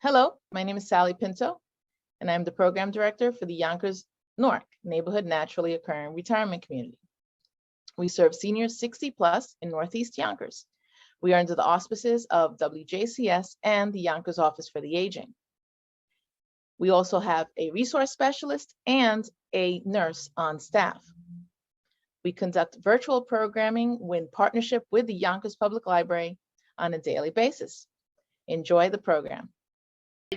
Hello, my name is Sally Pinto, and I'm the Program Director for the Yonkers NORC, Neighborhood Naturally Occurring Retirement Community. We serve seniors 60 plus in Northeast Yonkers. We are under the auspices of WJCS and the Yonkers Office for the Aging. We also have a resource specialist and a nurse on staff. We conduct virtual programming in partnership with the Yonkers Public Library on a daily basis. Enjoy the program.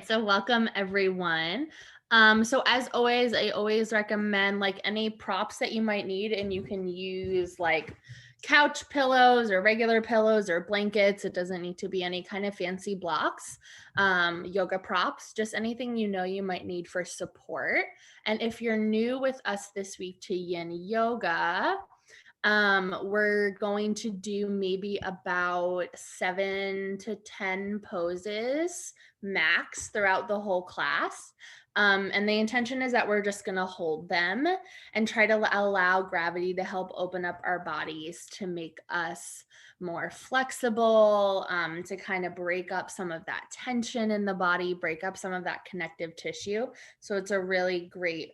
So welcome everyone. So as always, I always recommend like any props that you might need, and you can use like couch pillows or regular pillows or blankets. It doesn't need to be any kind of fancy blocks, yoga props, just anything you know you might need for support. And if you're new with us this week to Yin Yoga, we're going to do maybe about 7 to 10 poses max throughout the whole class. And the intention is that we're just going to hold them and try to allow gravity to help open up our bodies to make us more flexible, to kind of break up some of that tension in the body, break up some of that connective tissue. So it's a really great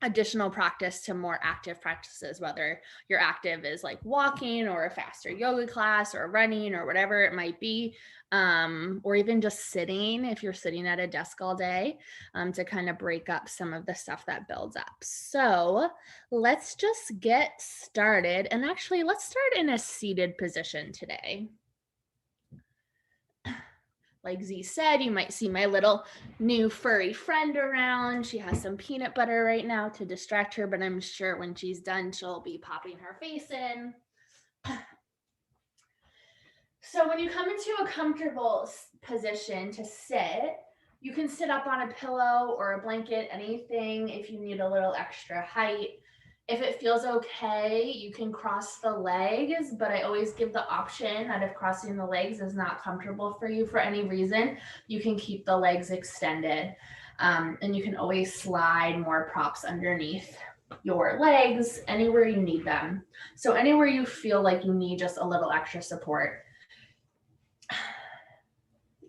additional practice to more active practices, whether your active is like walking or a faster yoga class or running or whatever it might be, or even just sitting if you're sitting at a desk all day, to kind of break up some of the stuff that builds up. So let's just get started, and actually let's start in a seated position today. Like Z said, you might see my little new furry friend around. She has some peanut butter right now to distract her, but I'm sure when she's done, she'll be popping her face in. So when you come into a comfortable position to sit, you can sit up on a pillow or a blanket, anything if you need a little extra height. If it feels okay, you can cross the legs, but I always give the option that if crossing the legs is not comfortable for you for any reason, you can keep the legs extended. And you can always slide more props underneath your legs anywhere you need them. So anywhere you feel like you need just a little extra support.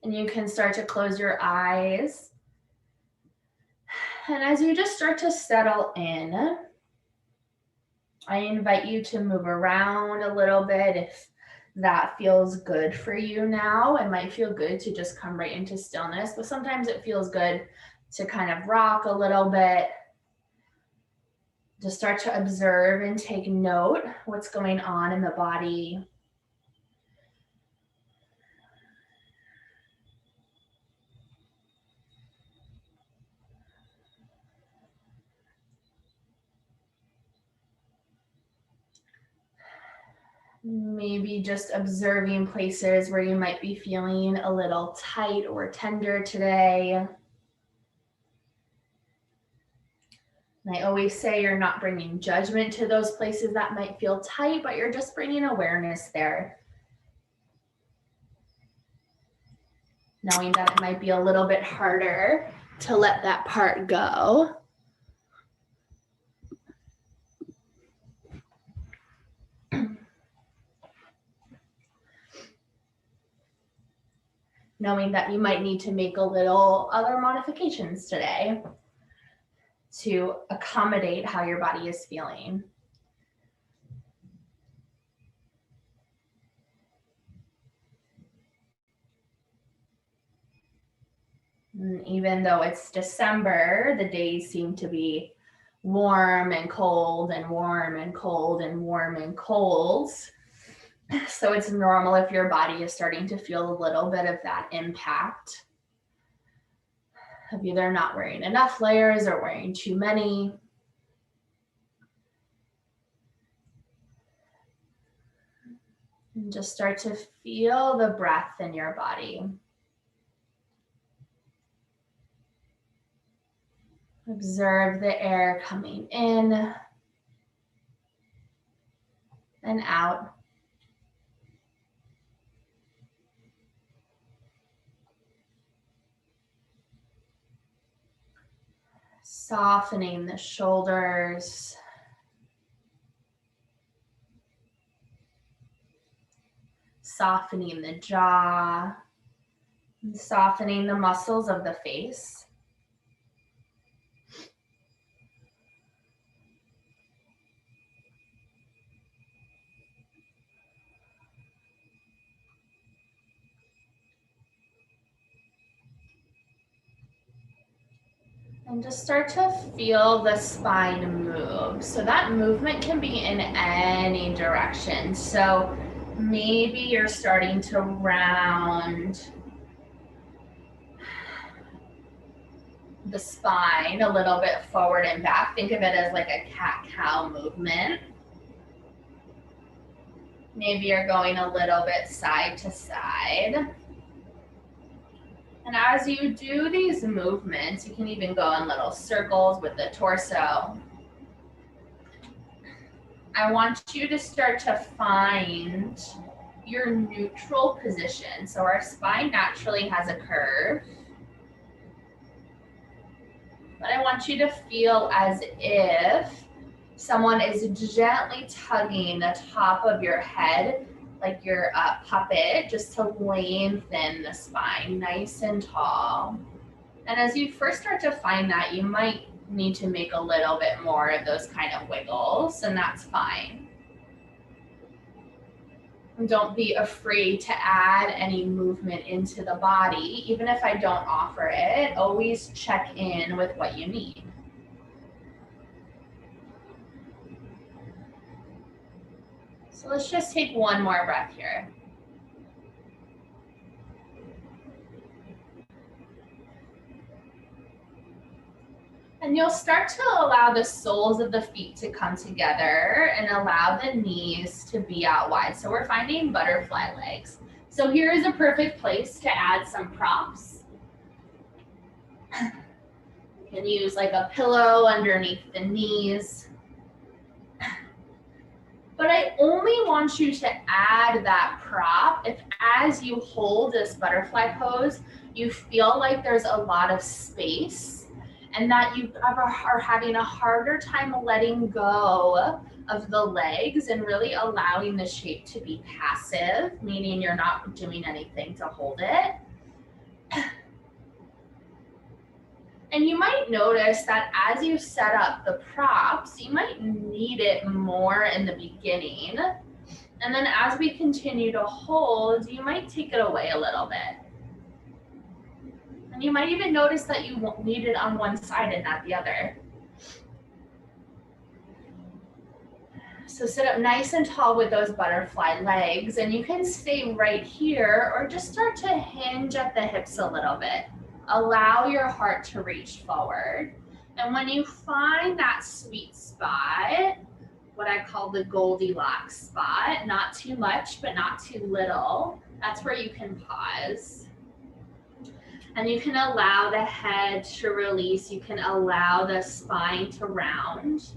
And you can start to close your eyes. And as you just start to settle in, I invite you to move around a little bit if that feels good for you now. It might feel good to just come right into stillness, but sometimes it feels good to kind of rock a little bit. Just start to observe and take note what's going on in the body. Maybe just observing places where you might be feeling a little tight or tender today. And I always say you're not bringing judgment to those places that might feel tight, but you're just bringing awareness there. Knowing that it might be a little bit harder to let that part go. Knowing that you might need to make a little other modifications today to accommodate how your body is feeling. And even though it's December, the days seem to be warm and cold and warm and cold and warm and cold. So it's normal if your body is starting to feel a little bit of that impact of either not wearing enough layers or wearing too many. And just start to feel the breath in your body. Observe the air coming in and out. Softening the shoulders. Softening the jaw. And softening the muscles of the face. And just start to feel the spine move. So that movement can be in any direction. So maybe you're starting to round the spine a little bit forward and back. Think of it as like a cat-cow movement. Maybe you're going a little bit side to side. And as you do these movements, you can even go in little circles with the torso. I want you to start to find your neutral position. So our spine naturally has a curve. But I want you to feel as if someone is gently tugging the top of your head like you're a puppet, just to lengthen the spine nice and tall. And as you first start to find that, you might need to make a little bit more of those kind of wiggles, and that's fine. And don't be afraid to add any movement into the body. Even if I don't offer it, always check in with what you need. So let's just take one more breath here. And you'll start to allow the soles of the feet to come together and allow the knees to be out wide. So we're finding butterfly legs. So here is a perfect place to add some props. You can use like a pillow underneath the knees. But I only want you to add that prop if as you hold this butterfly pose, you feel like there's a lot of space and that you are having a harder time letting go of the legs and really allowing the shape to be passive, meaning you're not doing anything to hold it. And you might notice that as you set up the props, you might need it more in the beginning. And then as we continue to hold, you might take it away a little bit. And you might even notice that you won't need it on one side and not the other. So sit up nice and tall with those butterfly legs, and you can stay right here or just start to hinge at the hips a little bit. Allow your heart to reach forward. And when you find that sweet spot, what I call the Goldilocks spot, not too much, but not too little, that's where you can pause. And you can allow the head to release. You can allow the spine to round.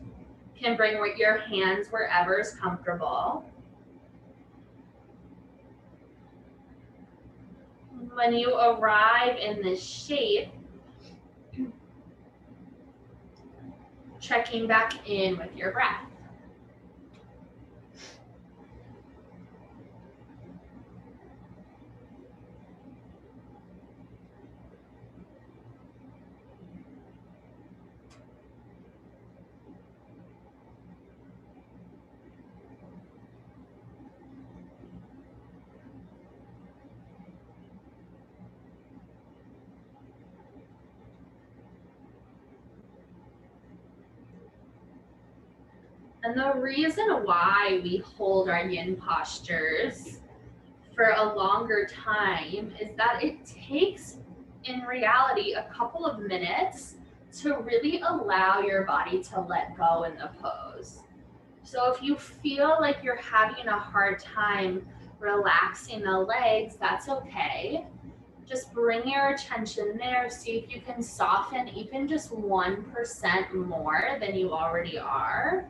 You can bring your hands wherever is comfortable. When you arrive in this shape, checking back in with your breath. And the reason why we hold our yin postures for a longer time is that it takes, in reality, a couple of minutes to really allow your body to let go in the pose. So if you feel like you're having a hard time relaxing the legs, that's okay. Just bring your attention there. See if you can soften even just 1% more than you already are.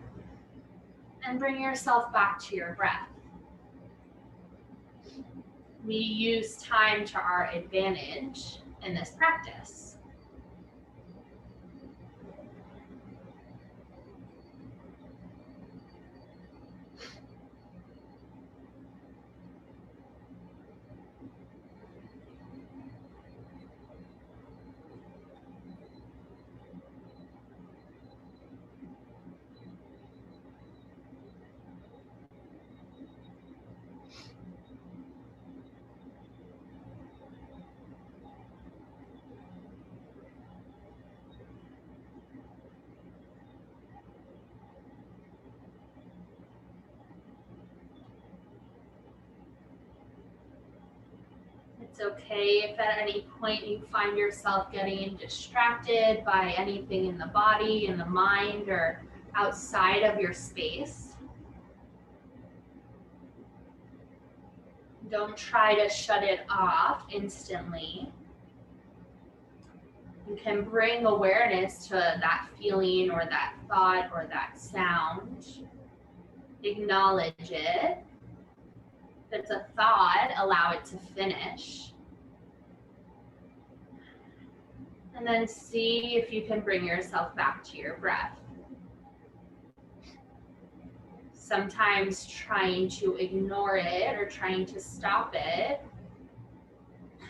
And bring yourself back to your breath. We use time to our advantage in this practice. It's okay if at any point you find yourself getting distracted by anything in the body, in the mind, or outside of your space. Don't try to shut it off instantly. You can bring awareness to that feeling or that thought or that sound. Acknowledge it. If it's a thought, allow it to finish. And then see if you can bring yourself back to your breath. Sometimes trying to ignore it or trying to stop it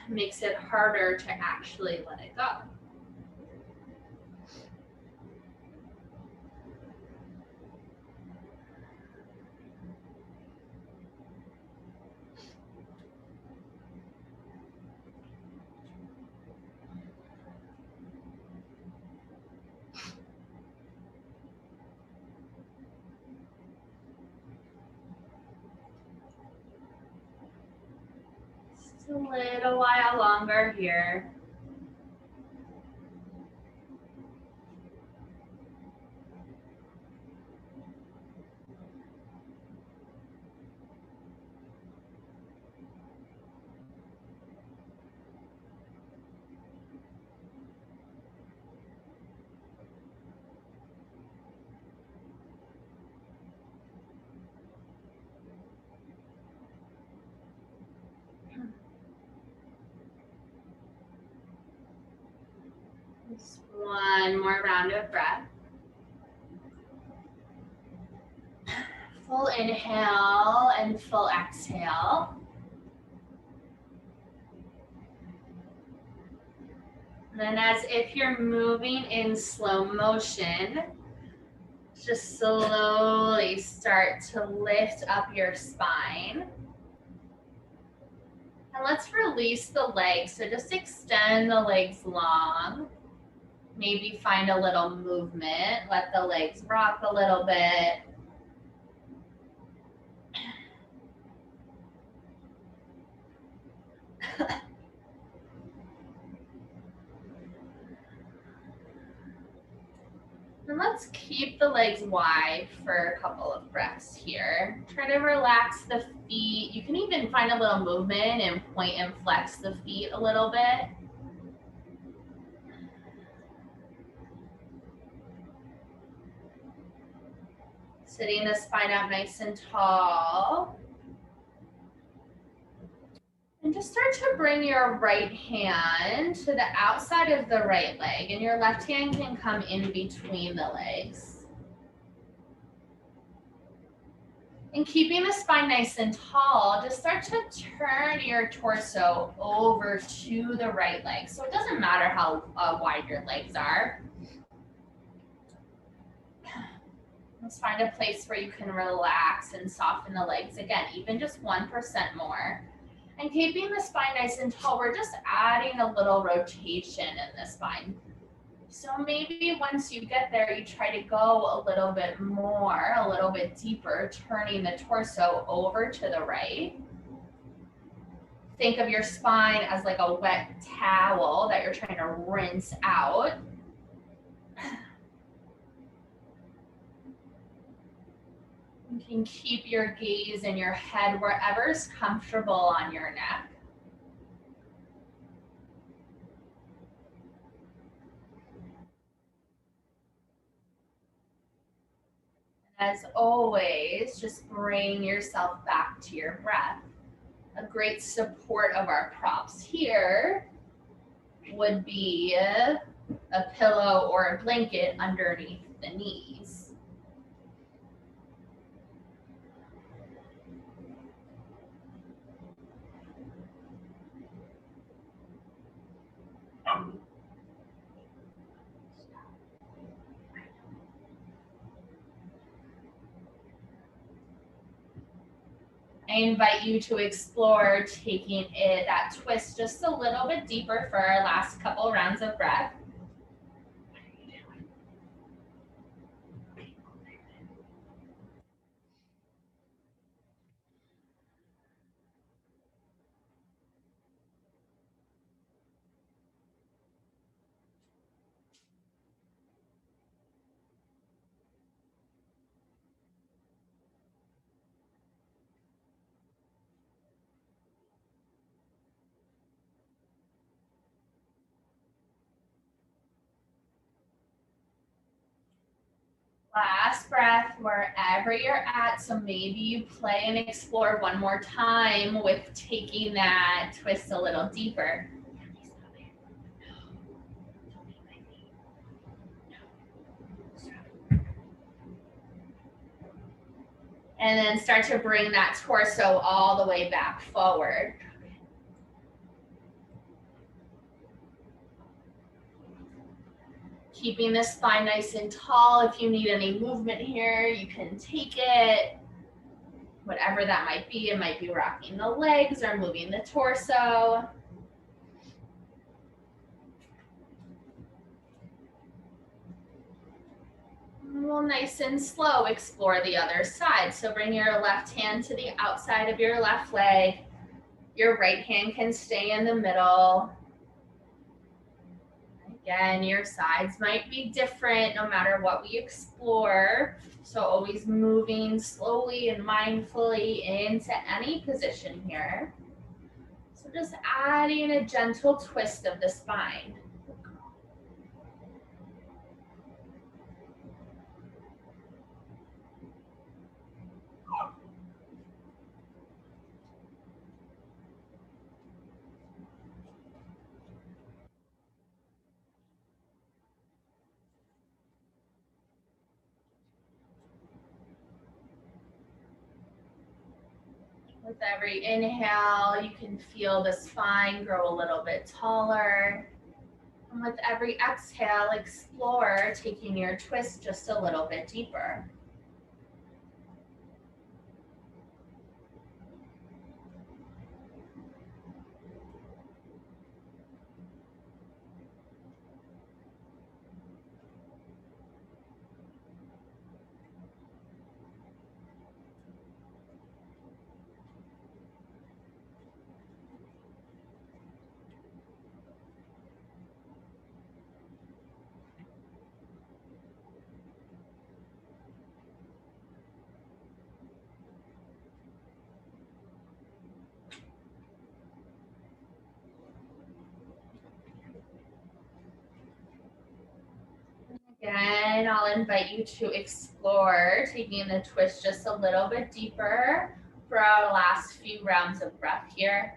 makes it harder to actually let it go. Just a little while longer here. Just one more round of breath. Full inhale and full exhale. And then as if you're moving in slow motion, just slowly start to lift up your spine. And let's release the legs. So just extend the legs long. Maybe find a little movement. Let the legs rock a little bit. And let's keep the legs wide for a couple of breaths here. Try to relax the feet. You can even find a little movement and point and flex the feet a little bit. Sitting the spine up nice and tall. And just start to bring your right hand to the outside of the right leg, and your left hand can come in between the legs. And keeping the spine nice and tall, just start to turn your torso over to the right leg. So it doesn't matter how wide your legs are. Let's find a place where you can relax and soften the legs. Again, even just 1% more. And keeping the spine nice and tall, we're just adding a little rotation in the spine. So maybe once you get there, you try to go a little bit more, a little bit deeper, turning the torso over to the right. Think of your spine as like a wet towel that you're trying to rinse out. You can keep your gaze and your head wherever's comfortable on your neck. As always, just bring yourself back to your breath. A great support of our props here would be a pillow or a blanket underneath the knees. I invite you to explore taking that twist just a little bit deeper for our last couple rounds of breath. wherever you're at. So maybe you play and explore one more time with taking that twist a little deeper. And then start to bring that torso all the way back forward. Keeping the spine nice and tall. If you need any movement here, you can take it. Whatever that might be. It might be rocking the legs or moving the torso. Well, nice and slow, explore the other side. So bring your left hand to the outside of your left leg. Your right hand can stay in the middle. Again, your sides might be different no matter what we explore. So always moving slowly and mindfully into any position here. So just adding a gentle twist of the spine. With every inhale, you can feel the spine grow a little bit taller. And with every exhale, explore taking your twist just a little bit deeper. Again, I'll invite you to explore taking the twist just a little bit deeper for our last few rounds of breath here.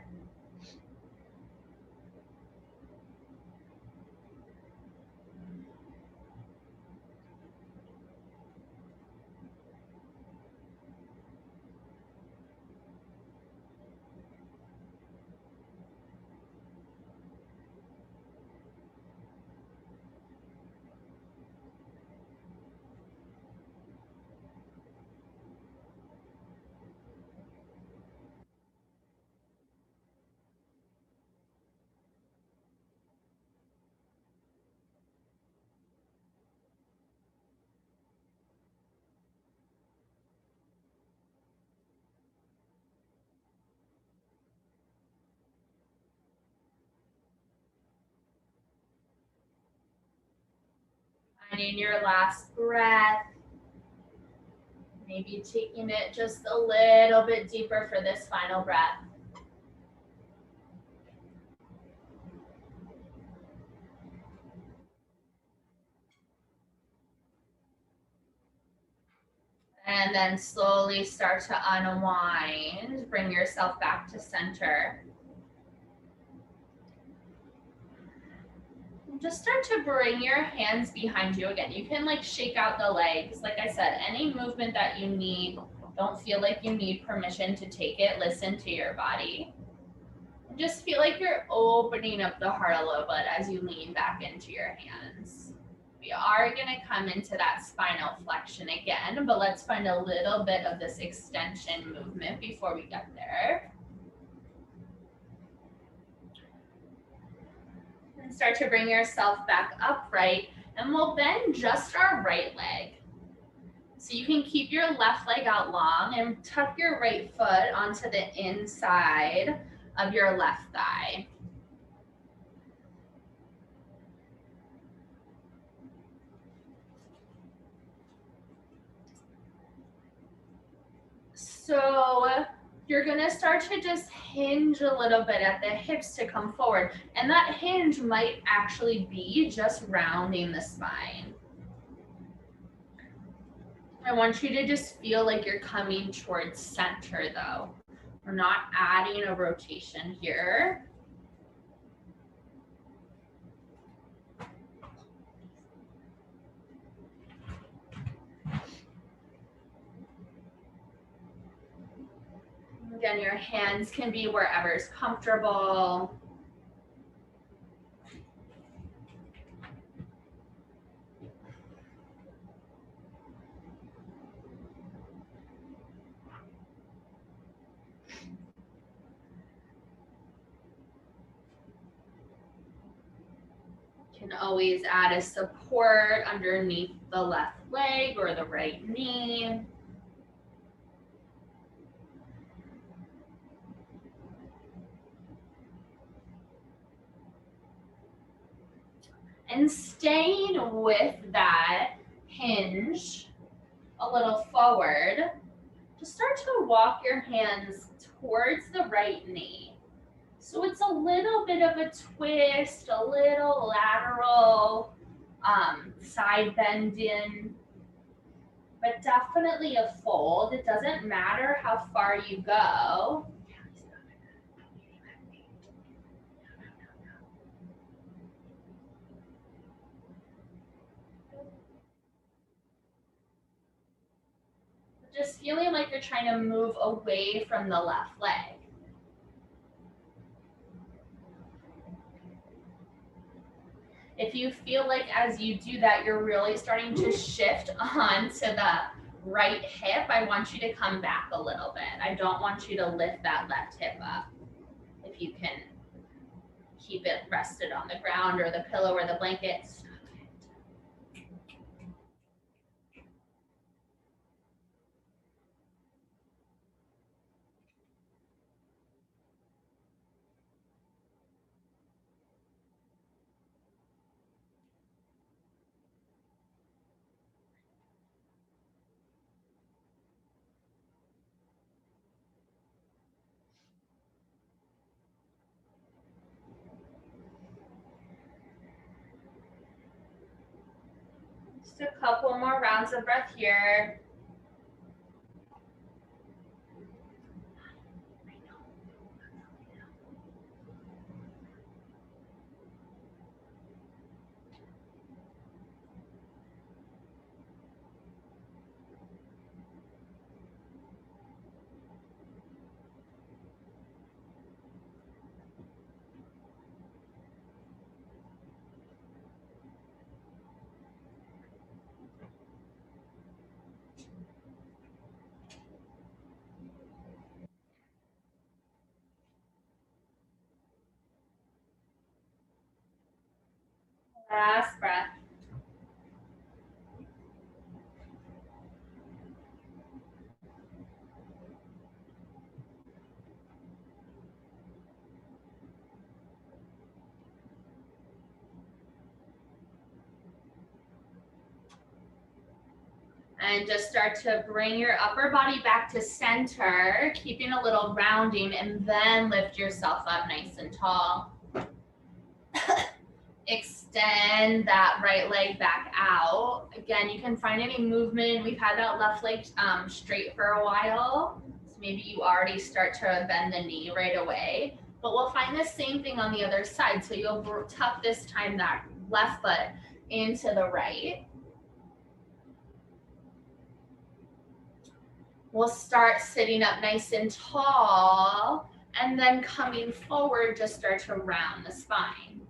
Finding your last breath. Maybe taking it just a little bit deeper for this final breath. And then slowly start to unwind. Bring yourself back to center. Just start to bring your hands behind you again. You can shake out the legs. Like I said, any movement that you need, don't feel like you need permission to take it. Listen to your body. And just feel like you're opening up the heart a little bit as you lean back into your hands. We are gonna come into that spinal flexion again, but let's find a little bit of this extension movement before we get there. And start to bring yourself back upright, and we'll bend just our right leg. So you can keep your left leg out long and tuck your right foot onto the inside of your left thigh. So you're gonna start to just hinge a little bit at the hips to come forward. And that hinge might actually be just rounding the spine. I want you to just feel like you're coming towards center though. We're not adding a rotation here. Again, your hands can be wherever's comfortable. Can always add a support underneath the left leg or the right knee. And staying with that hinge a little forward, just start to walk your hands towards the right knee. So it's a little bit of a twist, a little lateral side bend in, but definitely a fold. It doesn't matter how far you go. Just feeling like you're trying to move away from the left leg. If you feel like as you do that, you're really starting to shift onto the right hip, I want you to come back a little bit. I don't want you to lift that left hip up. If you can keep it rested on the ground or the pillow or the blanket. Just a couple more rounds of breath here. Last breath. And just start to bring your upper body back to center, keeping a little rounding, and then lift yourself up nice and tall. Extend that right leg back out. Again, you can find any movement. We've had that left leg straight for a while. So maybe you already start to bend the knee right away. But we'll find the same thing on the other side. So you'll tuck this time that left foot into the right. We'll start sitting up nice and tall, and then coming forward, just start to round the spine.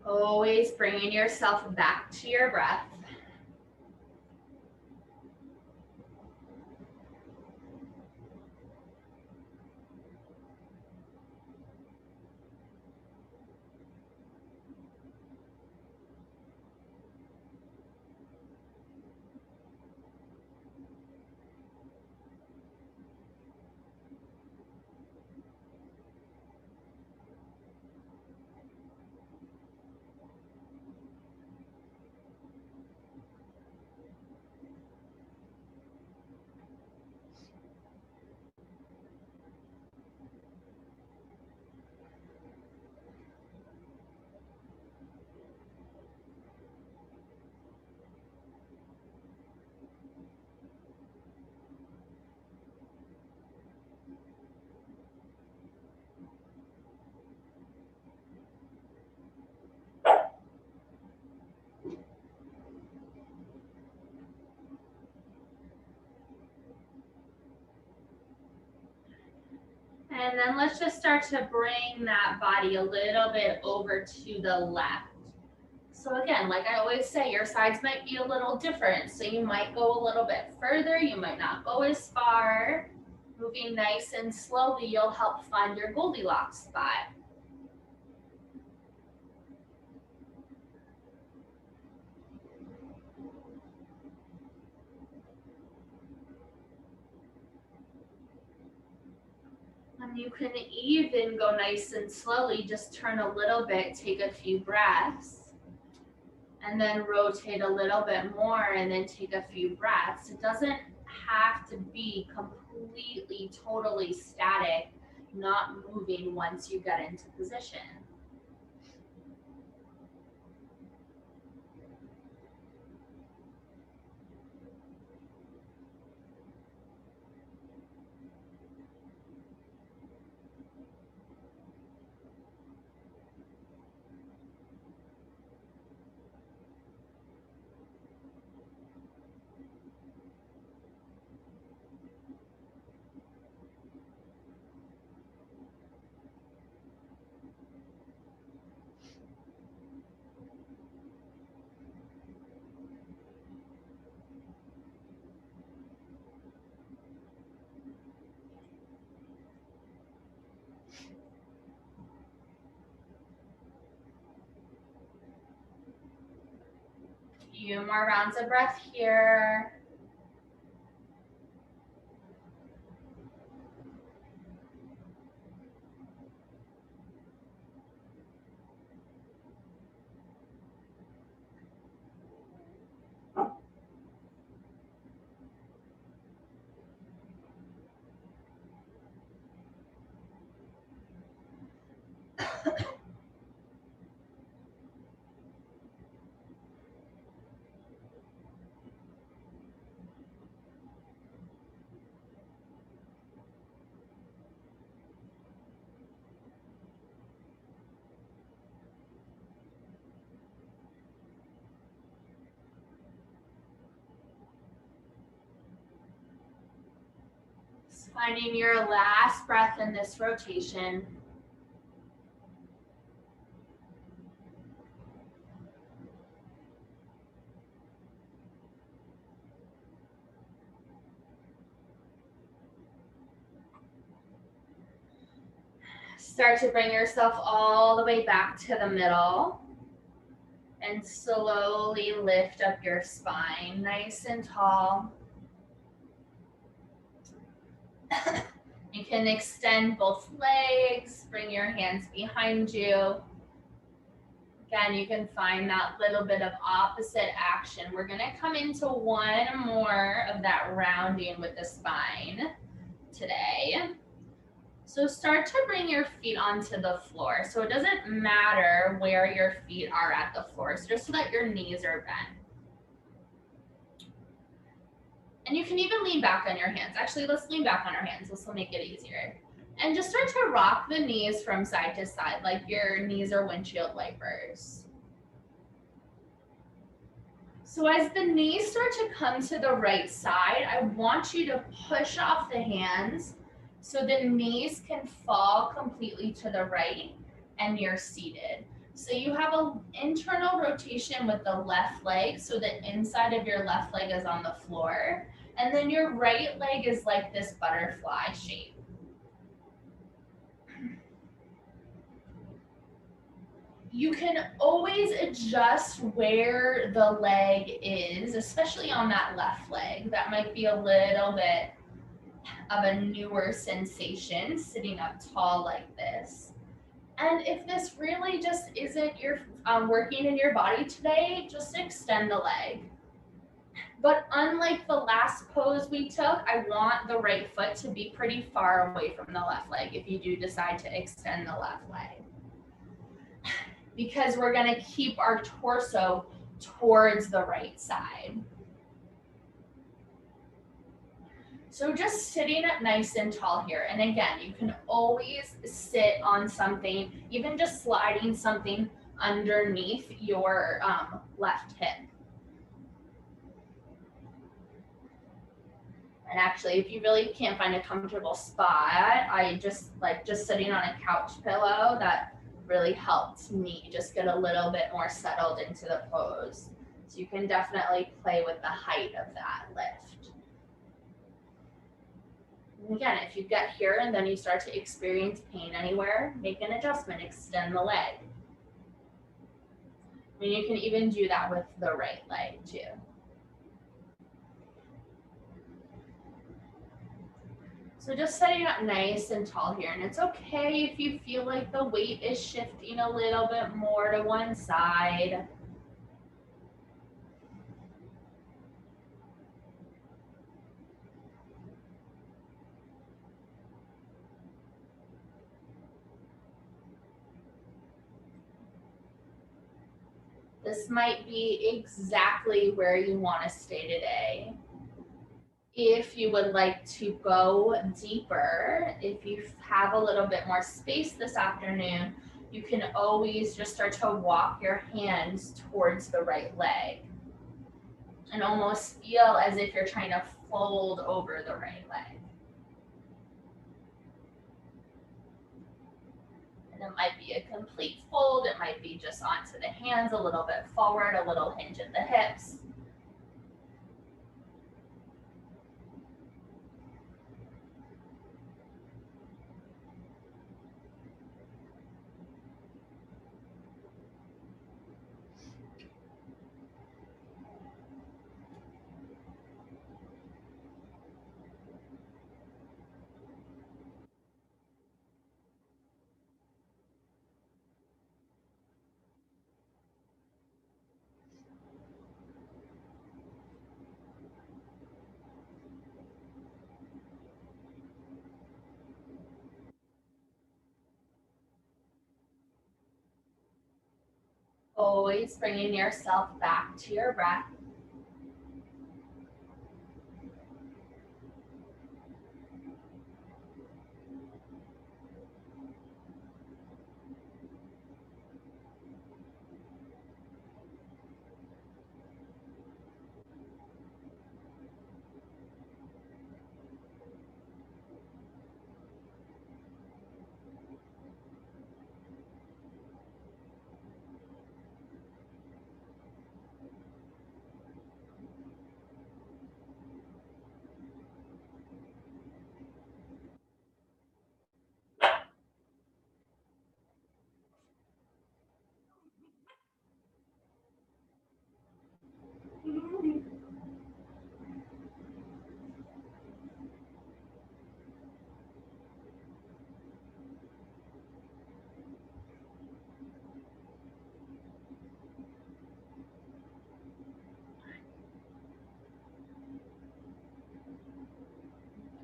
Always bringing yourself back to your breath. And then let's just start to bring that body a little bit over to the left. So again, like I always say, your sides might be a little different. So you might go a little bit further, you might not go as far. Moving nice and slowly, you'll help find your Goldilocks spot. And you can even go nice and slowly, just turn a little bit, take a few breaths, and then rotate a little bit more and then take a few breaths. It doesn't have to be completely, totally static, not moving once you get into position. Few more rounds of breath here. Finding your last breath in this rotation. Start to bring yourself all the way back to the middle and slowly lift up your spine, nice and tall. You can extend both legs, bring your hands behind you. Again, you can find that little bit of opposite action. We're gonna come into one more of that rounding with the spine today. So start to bring your feet onto the floor. So it doesn't matter where your feet are at the floor, so just so that your knees are bent. And you can even lean back on your hands. Actually, let's lean back on our hands. This will make it easier. And just start to rock the knees from side to side, like your knees are windshield wipers. So as the knees start to come to the right side, I want you to push off the hands so the knees can fall completely to the right and you're seated. So you have an internal rotation with the left leg, so the inside of your left leg is on the floor, and then your right leg is like this butterfly shape. You can always adjust where the leg is, especially on that left leg. That might be a little bit of a newer sensation, sitting up tall like this. And if this really just isn't your working in your body today, just extend the leg. But unlike the last pose we took, I want the right foot to be pretty far away from the left leg if you do decide to extend the left leg. Because we're gonna keep our torso towards the right side. So just sitting up nice and tall here. And again, you can always sit on something, even just sliding something underneath your left hip. And actually, if you really can't find a comfortable spot, I just like just sitting on a couch pillow, that really helped me just get a little bit more settled into the pose. So you can definitely play with the height of that lift. And again, if you get here and then you start to experience pain anywhere, make an adjustment, extend the leg. And you can even do that with the right leg too. So just setting up nice and tall here, and it's okay if you feel like the weight is shifting a little bit more to one side. This might be exactly where you want to stay today. If you would like to go deeper, if you have a little bit more space this afternoon, you can always just start to walk your hands towards the right leg and almost feel as if you're trying to fold over the right leg. And it might be a complete fold, it might be just onto the hands, a little bit forward, a little hinge at the hips. Always bringing yourself back to your breath.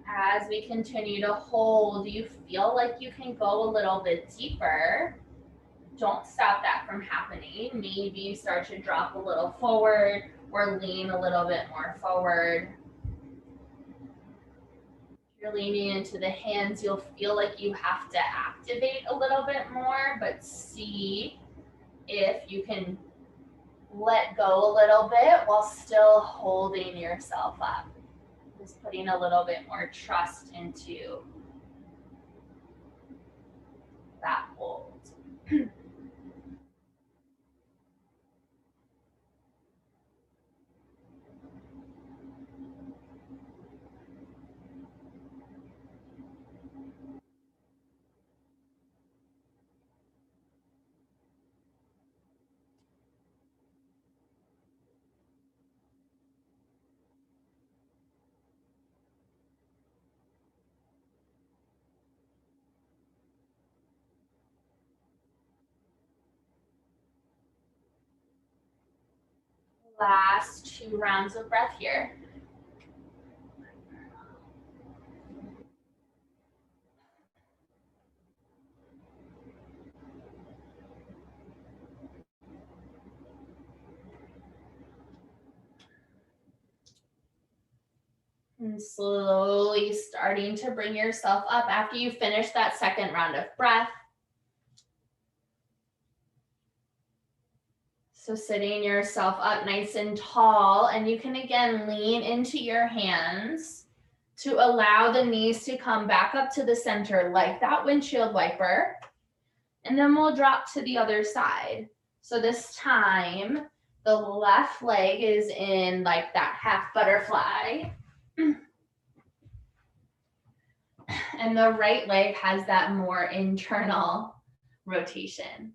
As we continue to hold, you feel like you can go a little bit deeper. Don't stop that from happening. Maybe you start to drop a little forward or lean a little bit more forward. If you're leaning into the hands, you'll feel like you have to activate a little bit more, but see if you can let go a little bit while still holding yourself up. Just putting a little bit more trust into that hold. Last 2 rounds of breath here. And slowly starting to bring yourself up after you finish that second round of breath. So sitting yourself up nice and tall, and you can again lean into your hands. to allow the knees to come back up to the center like that windshield wiper. And then we'll drop to the other side. So this time, the left leg is in like that half butterfly. And the right leg has that more internal rotation.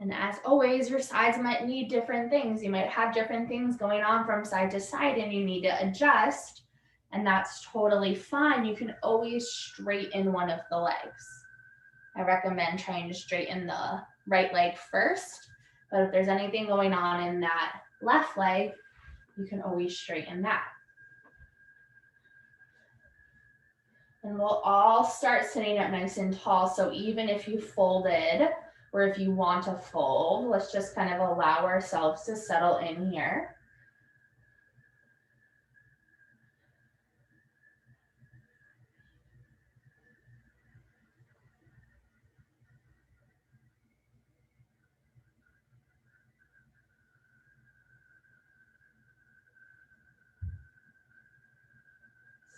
And as always, your sides might need different things. You might have different things going on from side to side and you need to adjust. And that's totally fine. You can always straighten one of the legs. I recommend trying to straighten the right leg first. But if there's anything going on in that left leg, you can always straighten that. And we'll all start sitting up nice and tall. So even if you folded, or if you want to fold, let's just kind of allow ourselves to settle in here.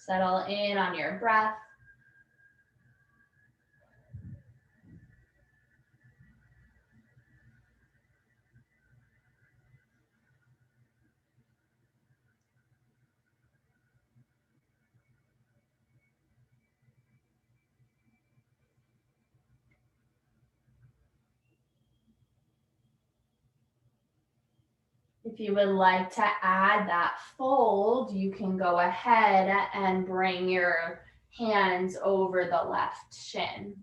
Settle in on your breath. If you would like to add that fold, you can go ahead and bring your hands over the left shin.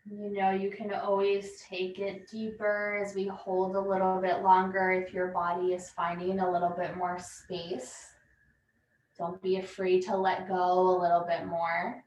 You know, you can always take it deeper as we hold a little bit longer if your body is finding a little bit more space. Don't be afraid to let go a little bit more.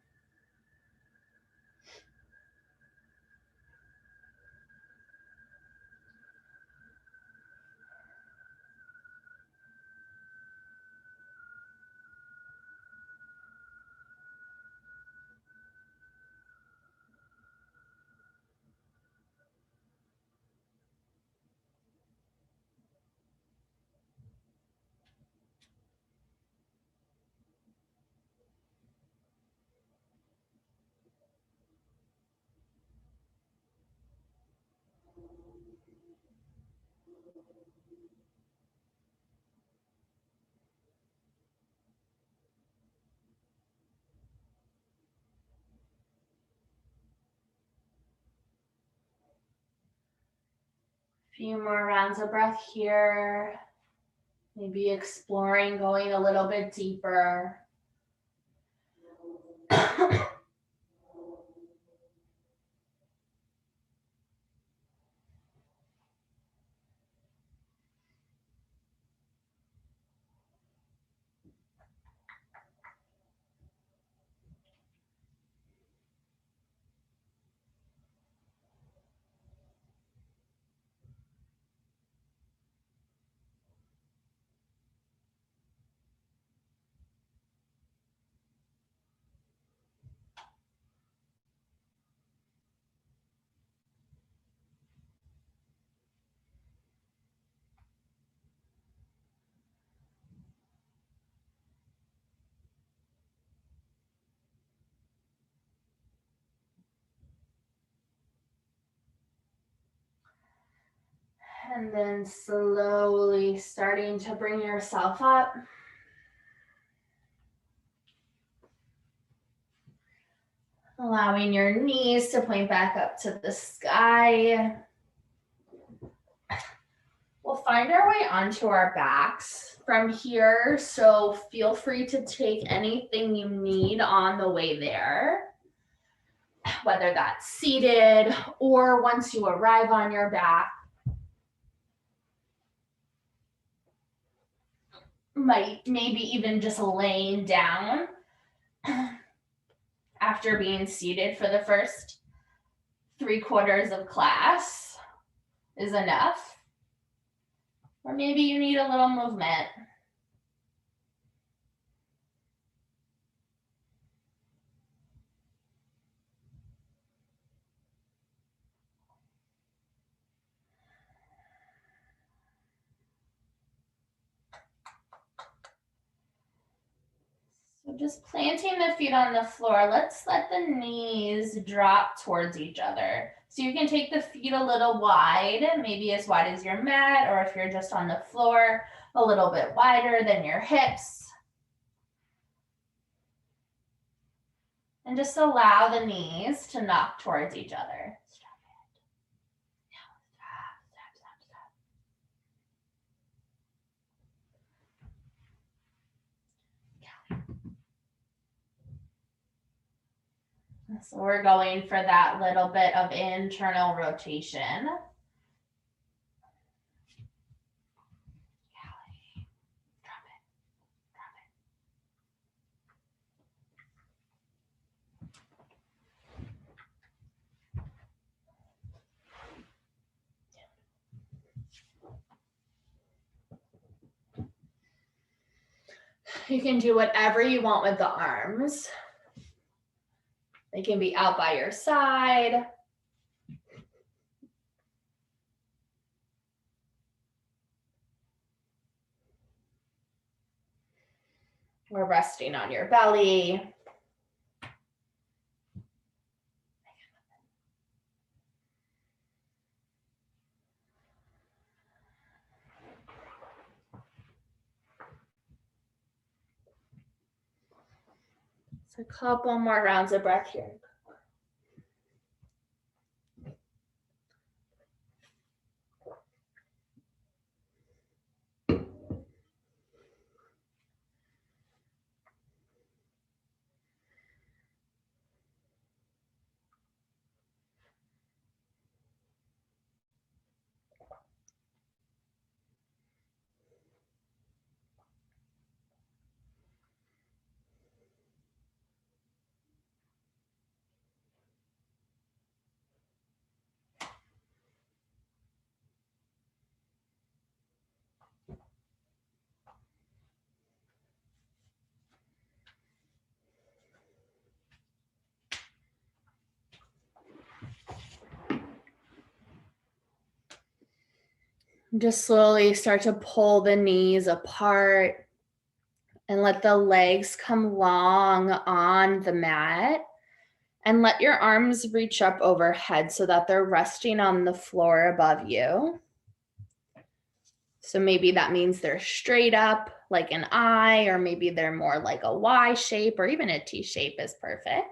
Few more rounds of breath here. Maybe exploring going a little bit deeper. And then slowly starting to bring yourself up. Allowing your knees to point back up to the sky. We'll find our way onto our backs from here, so feel free to take anything you need on the way there, whether that's seated or once you arrive on your back. Maybe even just laying down after being seated for the first 3/4 of class is enough. Or maybe you need a little movement. So just planting the feet on the floor, let's let the knees drop towards each other. So you can take the feet a little wide, maybe as wide as your mat, or if you're just on the floor, a little bit wider than your hips. And just allow the knees to knock towards each other. So we're going for that little bit of internal rotation. You can do whatever you want with the arms. They can be out by your side. Or resting on your belly. So a couple more rounds of breath here. Just slowly start to pull the knees apart and let the legs come long on the mat, and let your arms reach up overhead so that they're resting on the floor above you. So maybe that means they're straight up like an I, or maybe they're more like a Y shape, or even a T shape is perfect.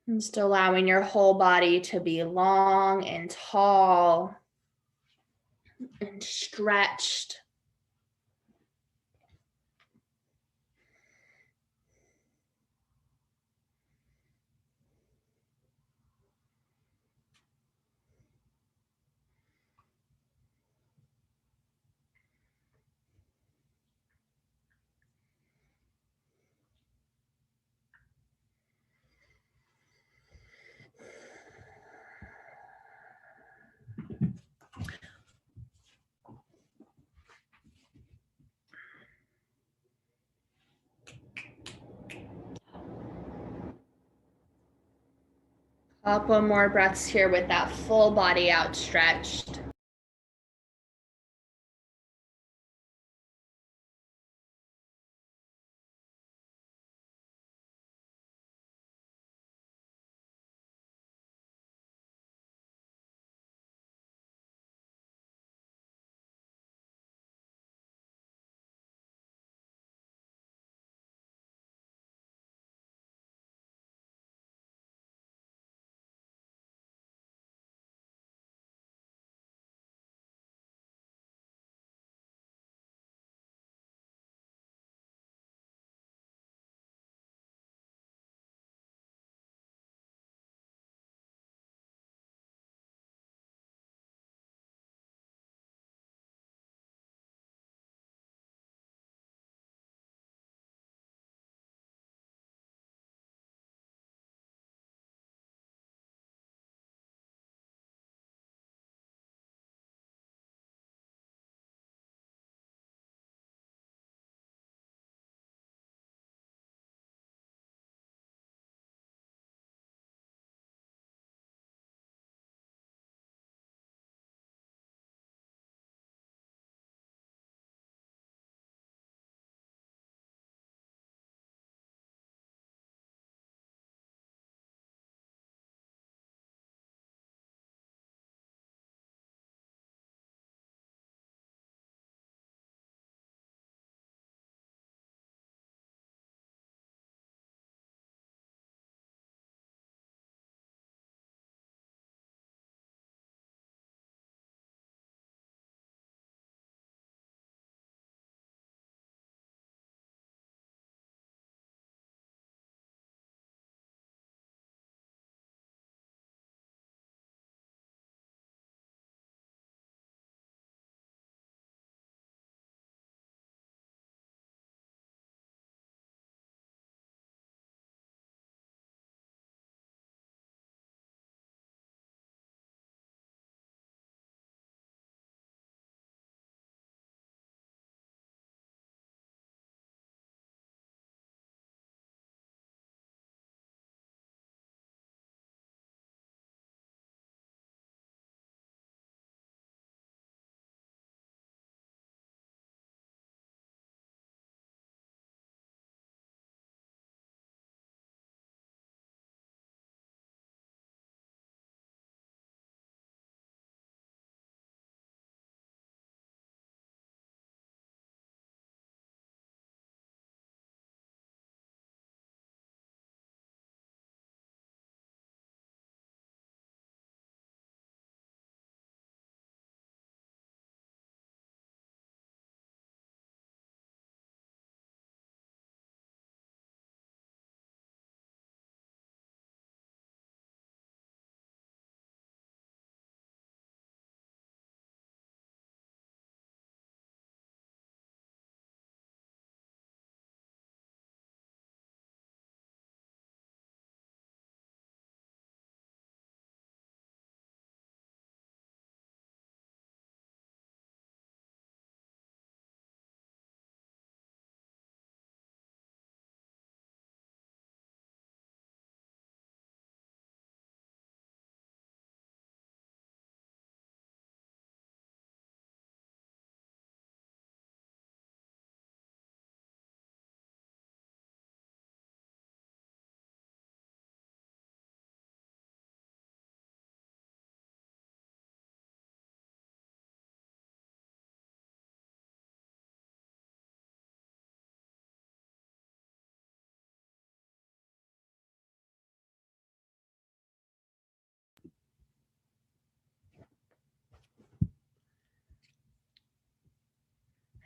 And just allowing your whole body to be long and tall and stretched. Couple more breaths here with that full body outstretched.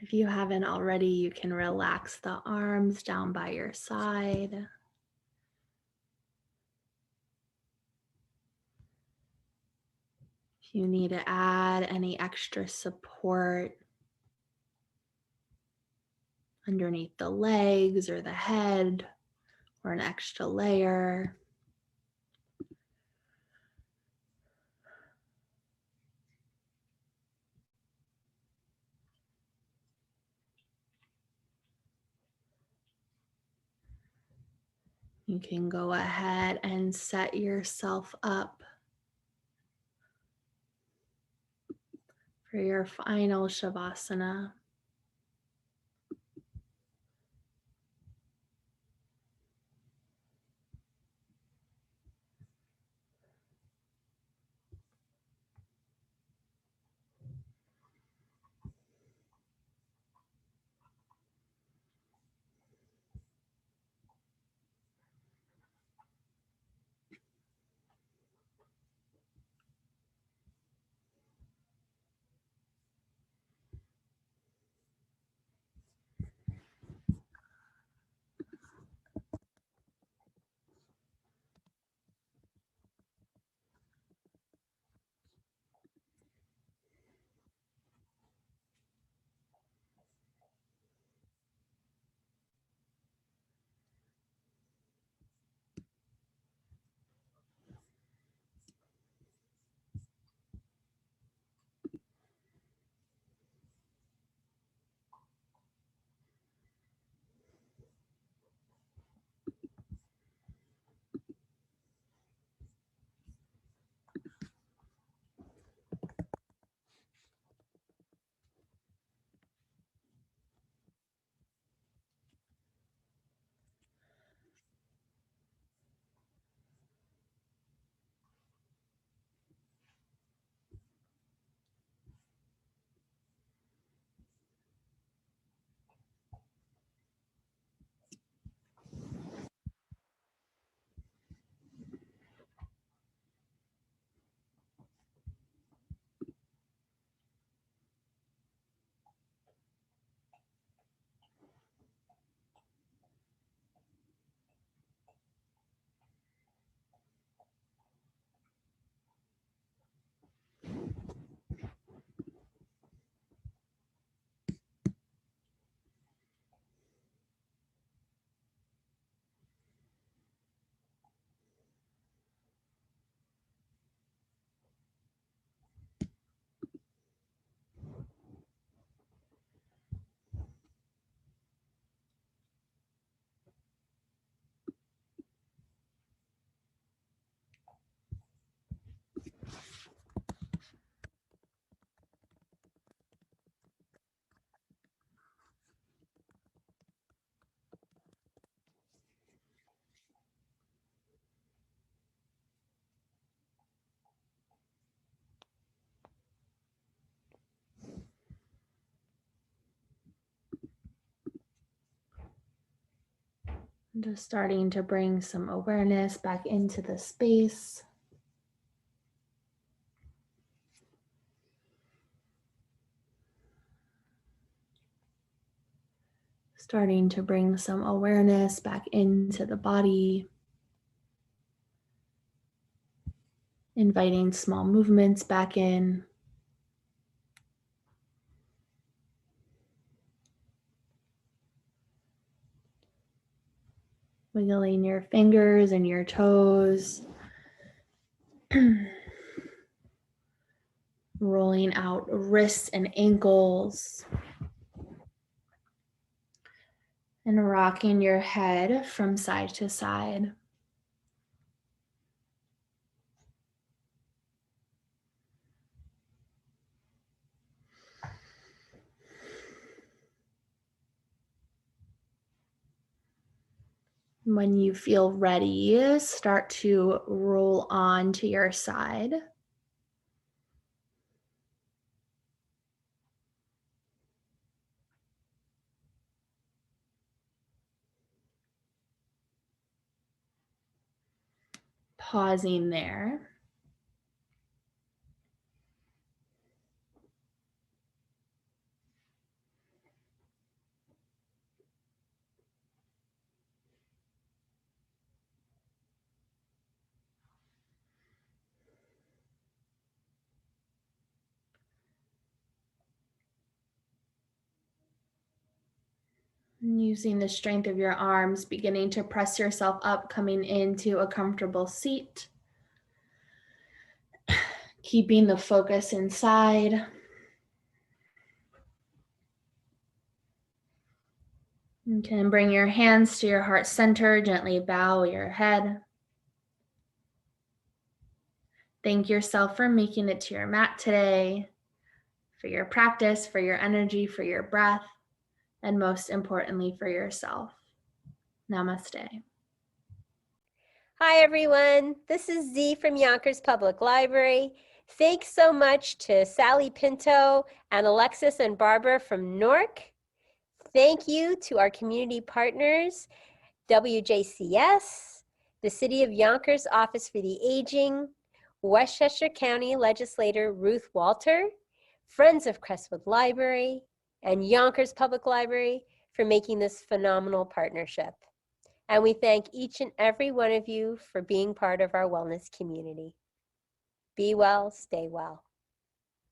If you haven't already, you can relax the arms down by your side. If you need to add any extra support underneath the legs or the head, or an extra layer. You can go ahead and set yourself up for your final Shavasana. Just starting to bring some awareness back into the space. Starting to bring some awareness back into the body. Inviting small movements back in. Wiggling your fingers and your toes. Rolling out wrists and ankles. And rocking your head from side to side. When you feel ready, start to roll on to your side. Pausing there. Using the strength of your arms, beginning to press yourself up, coming into a comfortable seat. Keeping the focus inside. You can bring your hands to your heart center, gently bow your head. Thank yourself for making it to your mat today, for your practice, for your energy, for your breath, and most importantly, for yourself. Namaste. Hi, everyone. This is Z from Yonkers Public Library. Thanks so much to Sally Pinto and Alexis and Barbara from Newark. Thank you to our community partners, WJCS, the City of Yonkers Office for the Aging, Westchester County Legislator Ruth Walter, Friends of Crestwood Library, and Yonkers Public Library for making this phenomenal partnership. And we thank each and every one of you for being part of our wellness community. Be well, stay well.